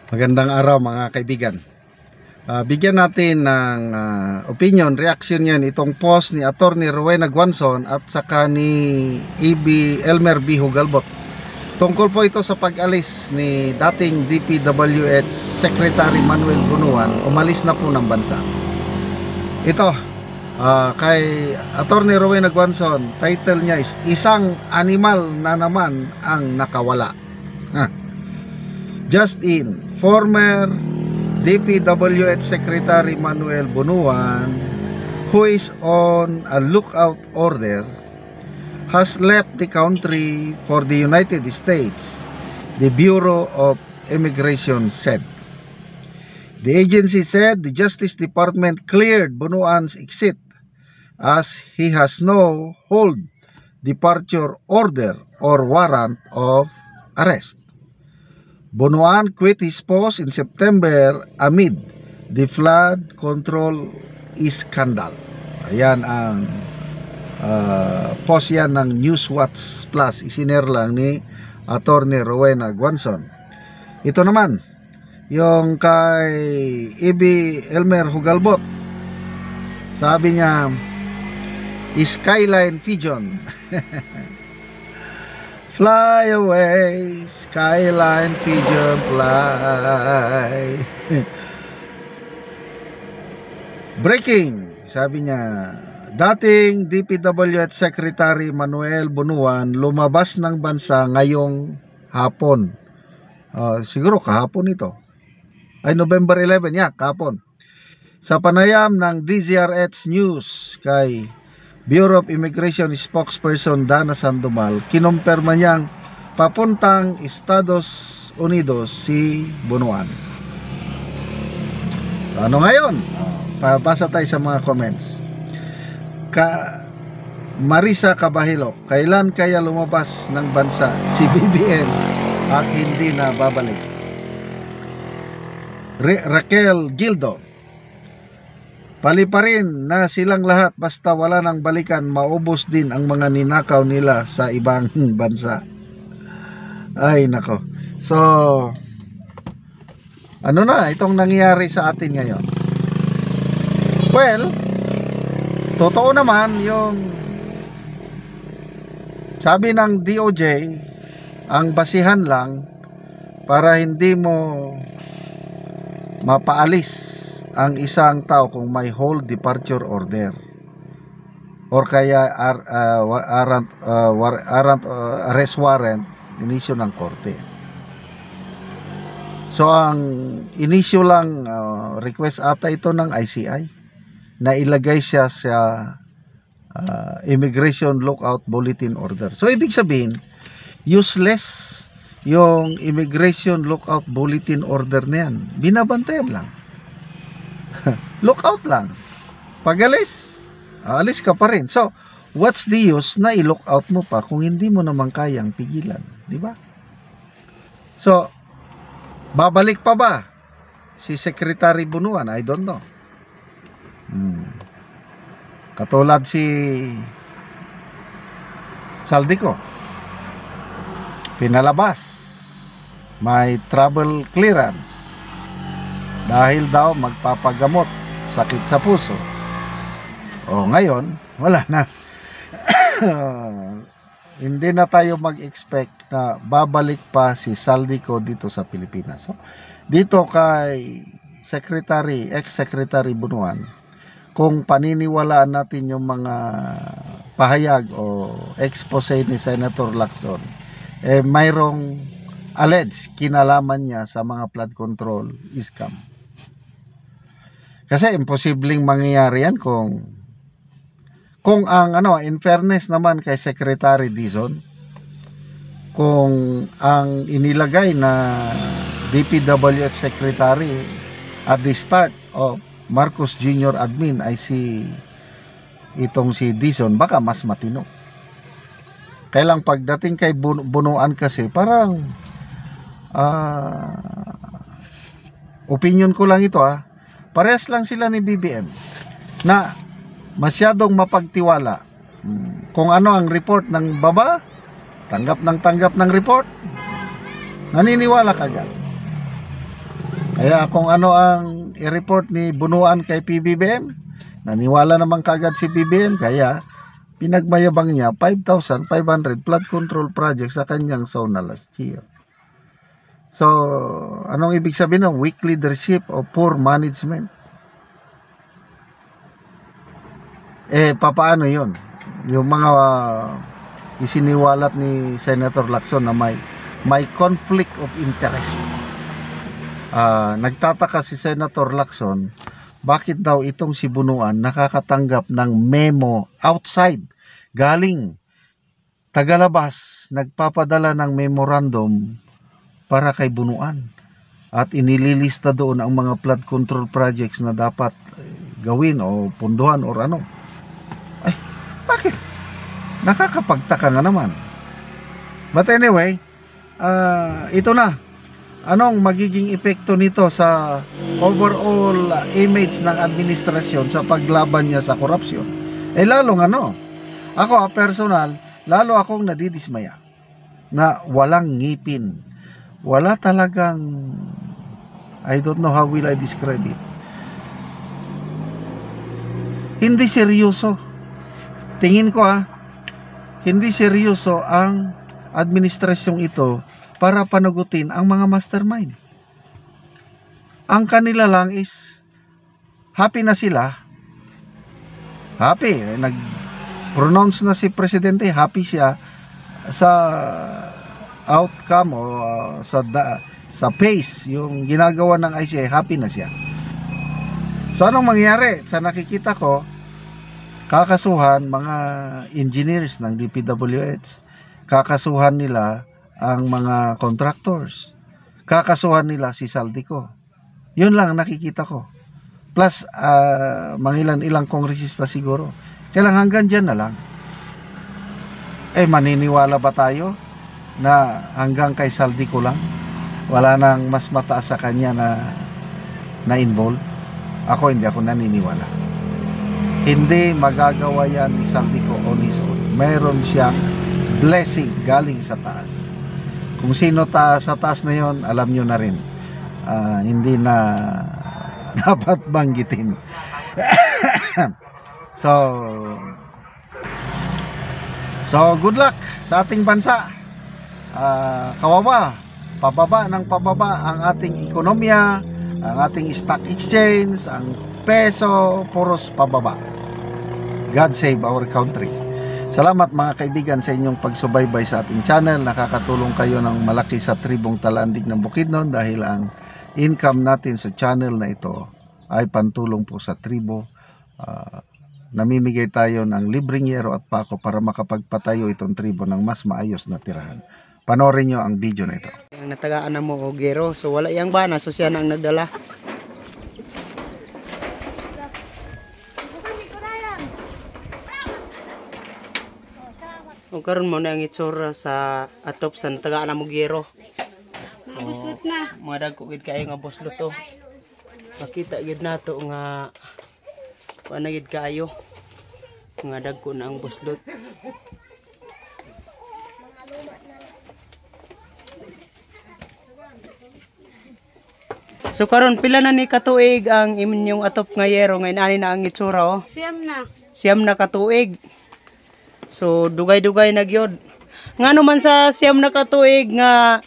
Magandang araw mga kaibigan. Bigyan natin ng opinion, reaction yan itong post ni Attorney Rowena Guanzon at saka ni E.B. Elmer B. Hugalbot. Tungkol po ito sa pag-alis ni dating DPWH Secretary Manuel Bunuan, umalis na po ng bansa. Ito, kay Attorney Rowena Guanzon, title niya is Isang Animal na Naman ang Nakawala. Just in, former DPWH Secretary Manuel Bunuan, who is on a lookout order, has left the country for the United States, the Bureau of Immigration said. The agency said the Justice Department cleared Bunuan's exit as he has no hold departure order or warrant of arrest. Bunuan quit his post in September amid the flood control scandal. Ayan ang post yan ng Newswatch Plus. Isinare lang ni Attorney Rowena Guanzon. Ito naman, yung kay E.B. Elmer Hugalbot. Sabi niya, Skyline Pigeon. Fly away, skyline pigeon, fly. Breaking, sabi niya, dating DPWH Secretary Manuel Bunuan lumabas ng bansa ngayong hapon. Siguro kahapon ito. Ay, November 11, kahapon. Sa panayam ng DZRH News kay Bureau of Immigration spokesperson Dana Sandoval, kinumpirma niyang papuntang Estados Unidos si Bunuan. So, ano ngayon? Pabasa tayo sa mga comments. Marisa Cabahilo, kailan kaya lumabas ng bansa si BBM at hindi na babalik? Raquel Gildo, pali pa rin na silang lahat basta wala nang balikan, maubos din ang mga ninakaw nila sa ibang bansa. Ay nako. So, ano na itong nangyayari sa atin ngayon? Well, totoo naman yung sabi ng DOJ, ang basihan lang para hindi mo mapaalis ang isang tao kung may hold departure order or kaya arrest warrant inisyo ng korte. So ang inisyo lang request ata ito ng ICI na ilagay siya sa Immigration Lookout Bulletin Order. So ibig sabihin useless yung Immigration Lookout Bulletin Order na yan. Binabantayan lang. Lookout lang. Pag alis ka pa rin. So, what's the use na i-lookout mo pa kung hindi mo naman kayang pigilan? Di ba? So, babalik pa ba si Secretary Bunuan? I don't know. Katulad si Saldico. Pinalabas. May travel clearance. Dahil daw magpapagamot sakit sa puso. O ngayon, wala na. Hindi na tayo mag-expect na babalik pa si Saldico dito sa Pilipinas. So, dito kay ex-secretary Bunuan, kung paniniwalaan natin yung mga pahayag o expose ni Senator Lacson, mayroong alleged kinalaman niya sa mga flood control scam. Kasi imposibleng mangyayari yan kung ang in fairness naman kay Secretary Dizon, kung ang inilagay na DPWH Secretary at the start of Marcos Jr. admin ay si Dizon, baka mas matino. Kailang pagdating kay Bunuan kasi parang opinion ko lang ito parehas lang sila ni BBM na masyadong mapagtiwala. Kung ano ang report ng baba, tanggap ng report, naniniwala ka agad. Kaya kung ano ang i-report ni Bunuan kay PBBM, naniwala naman kagad si PBBM, kaya pinagmayabang niya 5,500 flood control project sa kanyang zona last year. So, anong ibig sabihin ng weak leadership o poor management? Papaano yun? Yung mga isiniwalat ni Senator Lacson na may conflict of interest. Nagtataka si Senator Lacson, bakit daw itong si Bunuan nakakatanggap ng memo outside, galing tagalabas, nagpapadala ng memorandum para kay Bunuan at inililista doon ang mga flood control projects na dapat gawin o punduhan or ano. Ay, bakit? Nakakapagtaka nga naman. But anyway, ito na. Anong magiging epekto nito sa overall image ng administrasyon sa paglaban niya sa korupsyon? Lalong ano, ako personal, lalo akong nadidismaya na walang ngipin. Wala talagang, I don't know how will I describe it. Hindi seryoso. Tingin ko hindi seryoso ang administrasyong ito para panagutin ang mga mastermind. Ang kanila lang is happy na sila. Happy. Nag-pronounce na si Presidente, happy siya sa outcome o sa pace yung ginagawa ng ICI, happy na siya. So anong mangyayari? Sa nakikita ko, kakasuhan mga engineers ng DPWH, kakasuhan nila ang mga contractors, kakasuhan nila si Saldico. Yun lang nakikita ko. Plus mangilan-ilang kongresista siguro. Kaya lang hanggang dyan na lang. Maniniwala ba tayo na hanggang kay Saldico lang? Wala nang mas mataas sa kanya na involved? Hindi ako naniniwala. Hindi magagawa yan ni Saldico on his own. Mayroon siyang blessing galing sa taas. Kung sino sa taas na yon, alam nyo na rin. Hindi na dapat banggitin. So good luck sa ating bansa. Kawawa, pababa ng pababa ang ating ekonomiya, ang ating stock exchange, ang peso, puros pababa. God save our country. Salamat mga kaibigan sa inyong pagsubaybay sa ating channel. Nakakatulong kayo ng malaki sa tribong Talandig ng Bukidnon dahil ang income natin sa channel na ito ay pantulong po sa tribo. Namimigay tayo ng libreng yero at pako para makapagpatayo itong tribo ng mas maayos na tirahan. Panoorin nyo ang video na ito. Ang natagaan na mo o gero, so wala iyang bana, so siya nang nagdala. O karon mo na ang itsura sa atop sa natagaan na mo gero. Buslot na. Mga dagko gid kayo nga buslot to. Makita gid nato nga paano gid kayo nga dagko na ang buslot. So karon pila na ni katuig ang inyong atop nga yero nga inani na ang itsura oh. Siyam na katuig. So dugay-dugay na gyud. Ngano man sa siyam na katuig nga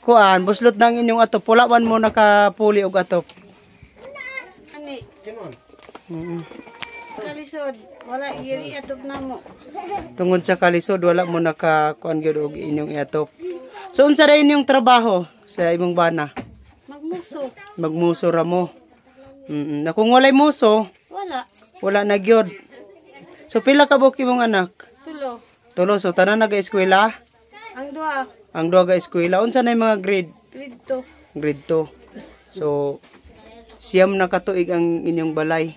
kuan buslot ng inyong atop, wala man mo nakapuli og atop. Ani. Kalisod, wala giri atop namo. Tungod sa kalisod wala mo nakakuan gyud og inyong atop. So unsa ra inyong trabaho sa imong bana? Magmuso. Magmuso ra mo. Na kung walay muso, wala na gyud. So pila ka buok imong anak? Tulo. So tanan naga-eskwela? Ang duha ga eskwela. Unsa na mga grade? Grade 2. So siyam na katuig ang inyong balay.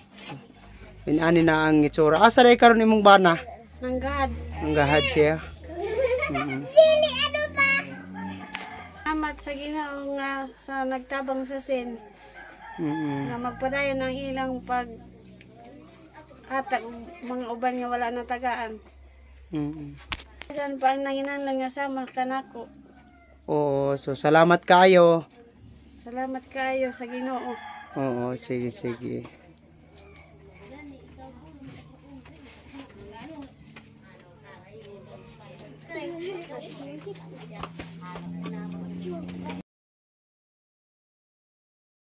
Inani na ang itsura. Asa day karon imong bana? Nanggahad siya. Sini ano ba? Amat sa Ginoo nga sa nagtabang sa sin. Nga magpadayon ng ilang pag atag mga uban nga wala na tagaan. Diyan pa ang nanginahanglan nga sama kanako. Oo, so salamat kayo. Salamat kayo sa Ginoo. Oo, sige, sige.